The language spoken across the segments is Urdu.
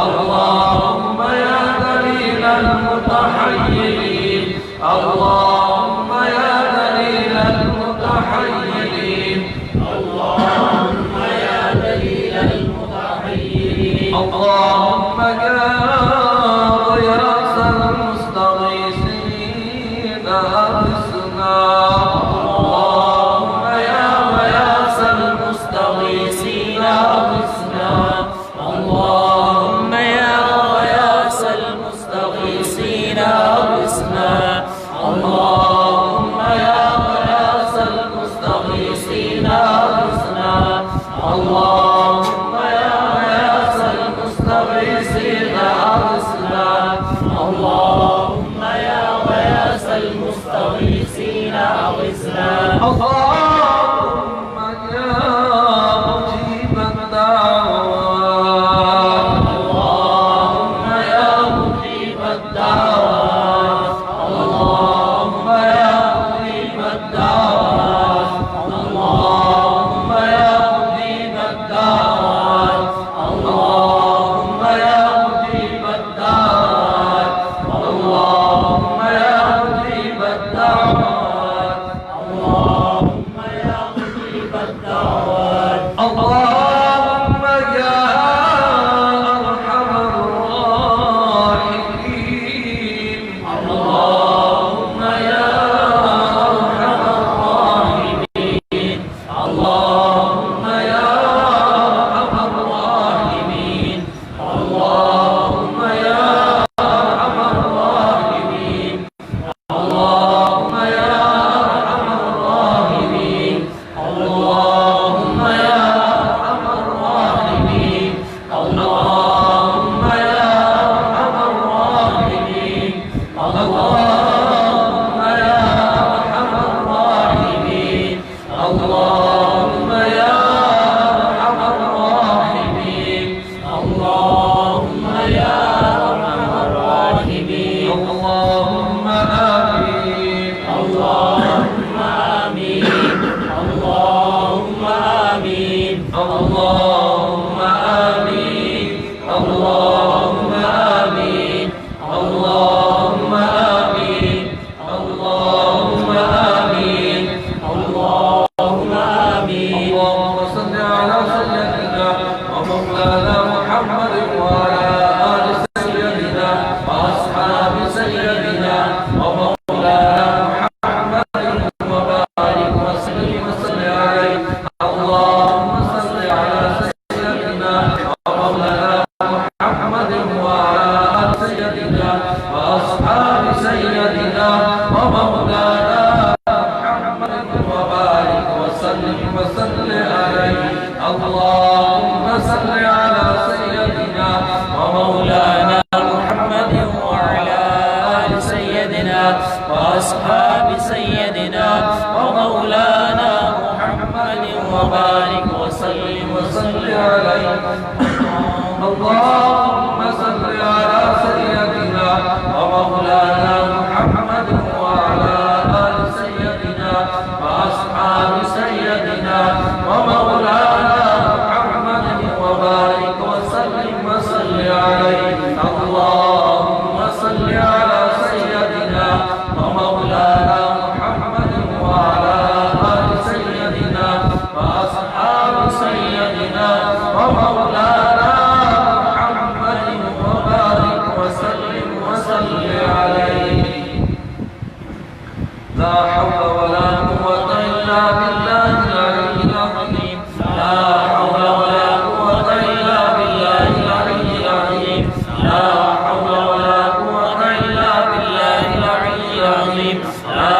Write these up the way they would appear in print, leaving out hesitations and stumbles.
اللهم يا دليل المتحيرين اللهم يا دليل المتحيرين اللهم يا دليل المتحيرين اللهم يا غياث المستغيثين أغثنا اللهم يا غياث المستغيثين أغثنا اللهم يا غياث المستغيثين أغثنا اللهم يا غياث المستغيثين أغثنا اللهم يا غياث المستغيثين أغثنا اللهم يا غياث المستغيثين أغثنا اللهم يا مجيب الدعوات اللهم يا مجيب الدعوات اللهم يا مجيب الدعوات اللهم يا مجيب الدعوات اللهم يا مجيب الدعوات اللهم يا مجيب الدعوات اللهم يا مجيب الدعوات اللهم يا أرحم الراحمين اللهم يا أرحم الراحمين اللهم يا أرحم الراحمين اللهم يا أرحم الراحمين اللهم يا أرحم الراحمين اللهم يا أرحم الراحمين اللهم يا أرحم الراحمين اللهم يا أرحم الراحمين اللهم يا أرحم الراحمين اللهم يا أرحم الراحمين اللهم آمين اللهم آمين اللهم آمين اللهم آمين اللهم آمين اللهم آمين اللهم آمين اللهم آمين اللهم صل على سيدنا ومولانا محمد وعلى آل سيدنا وأصحاب سيدنا ومولانا محمد وبارك وسلم عليه اللهم صل على سيدنا ومولانا محمد وعلى آل سيدنا وأصحاب سيدنا ومولانا محمد وبارك وسلم عليه اللهم صل على سيدنا ومولانا محمد وعلى آل سيدنا وأصحاب سيدنا ومولانا محمد وبارك وسلم عليه اللهم صل على سيدنا ومولانا محمد وعلى آل سيدنا وأصحاب سيدنا ومولانا محمد وبارك وسلم عليه اللهم صل على سيدنا ومولانا محمد وعلى آل سيدنا وأصحاب سيدنا ومولانا محمد وبارك وسلم عليه لا حول ولا قوة إلا بالله العلي العظيم لا حول ولا قوة إلا بالله العلي العظيم لا حول ولا قوة إلا بالله العلي العظيم لا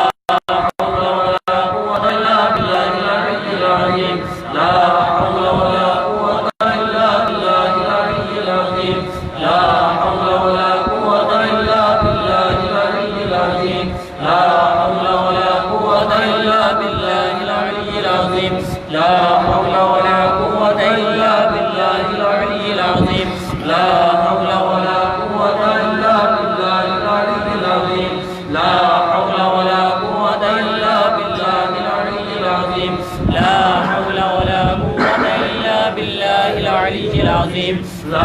حول ولا قوة إلا بالله العلي العظيم لا حول ولا قوة إلا بالله العلي العظيم لا حول ولا قوة إلا بالله العلي العظيم لا حول ولا قوة إلا بالله العلي العظيم لا حول ولا قوة إلا بالله العلي العظيم لا حول ولا قوة إلا بالله العلي العظيم لا حول ولا قوة إلا بالله العلي العظيم لا حول ولا قوة إلا بالله العلي العظيم لا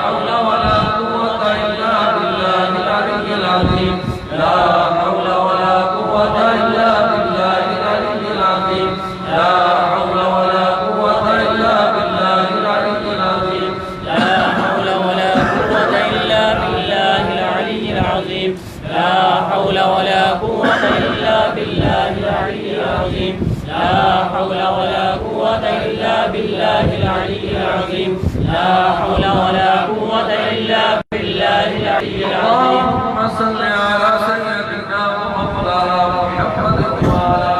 حول ولا قوة إلا بالله العلي العظيم لا حول ولا قوة إلا بالله العلي العظيم لا حول ولا قوة إلا بالله العلي العظيم لا حول ولا قوة إلا بالله العلي العظيم لا حول ولا قوة إلا بالله العلي العظيم لا حول ولا قوة إلا بالله العلي العظيم لا حول ولا قوة إلا بالله العلي العظيم اللهم صل على سيدنا ومولانا محمد وعلى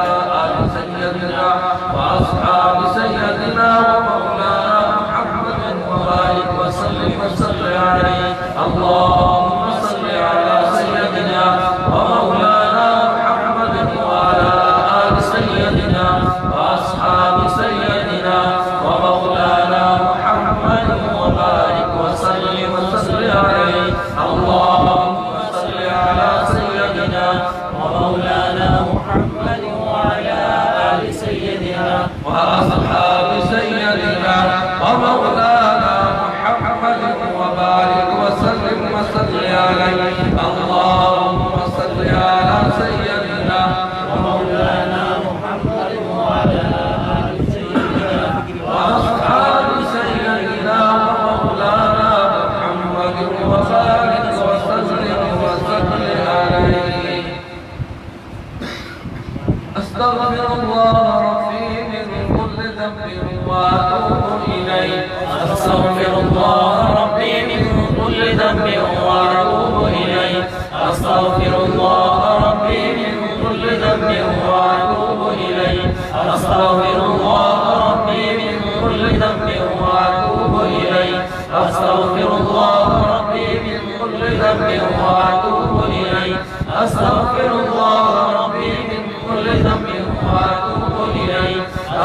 آل سيدنا وأصحاب سيدنا ومولانا محمد وبارك وسلم عليه اللهم صل على سيدنا ومولانا محمد وعلى آل سيدنا وأصحاب سيدنا ومولانا محمد وبارك وسلم عليه اللهم صل على سيدنا ومولانا محمد وعلى آل سيدنا وأصحاب سيدنا ومولانا محمد وبارك وسلم عليه اللهم صل على سيدنا ومولانا محمد وعلى آل سيدنا وأصحاب سيدنا ومولانا محمد وبارك وسلم عليه أستغفر الله ربي من كل ذنب وأتوب إليه أستغفر الله ربي من كل ذنب وأتوب إليه أستغفر الله ربي من كل ذنب وأتوب إليه أستغفر الله ربي من كل ذنب وأتوب إليه أستغفر الله ربي من كل ذنب وأتوب إليه أستغفر الله ربي من كل ذنب وأتوب إليه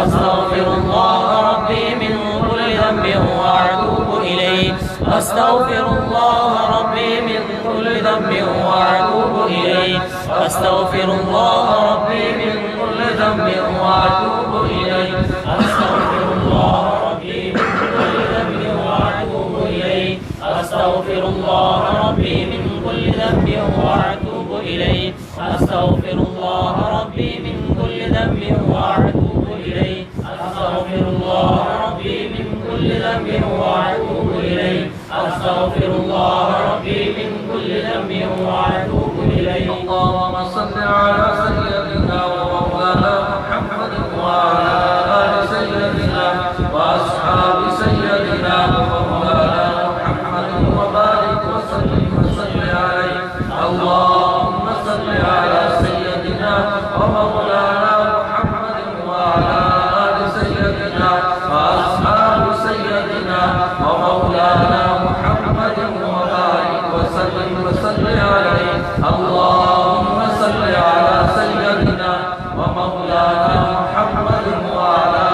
أستغفر الله ربي من كل ذنب وأتوب إليه أستغفر الله ربي من كل ذنب وأتوب إليه أستغفر الله ربي من كل ذنب وأتوب إليه أستغفر الله ربي من كل ذنب وأتوب إليه أستغفر الله ربي من كل ذنب وأتوب إليه أستغفر الله ربي من كل ذنب وأتوب إليه أستغفر الله ربي من كل ذنب وأتوب إليه أستغفر الله ربي من كل ذنب وأتوب إليه اللهم صل على سيدنا ومولانا محمد وعلى آل سيدنا وأصحاب سيدنا ومولانا محمد وبارك وسلم عليه اللهم صل على سيدنا ومولانا محمد وعلى آل سيدنا وأصحاب سيدنا ومولانا محمد وبارك وسلم عليه اللهم صل على سيدنا ومولانا محمد وعلى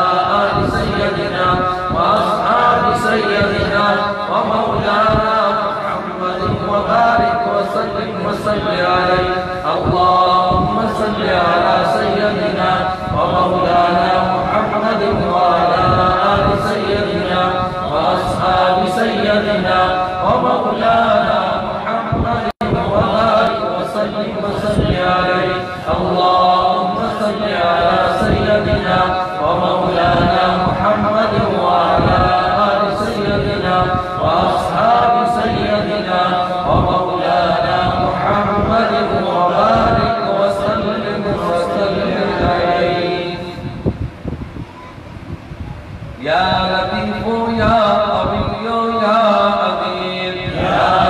آل سيدنا وأصحاب سيدنا ومولانا محمد وبارك وسلم عليه اللهم صل على سيدنا ومولانا محمد وعلى آل سيدنا وأصحاب سيدنا ومولانا محمد وبارك وسلم عليه اللهم صل على سيدنا ومولانا محمد وعلى آل سيدنا وأصحاب سيدنا ومولانا محمد وبارك وسلم عليه يا لطيف يا قوي يا أمير يا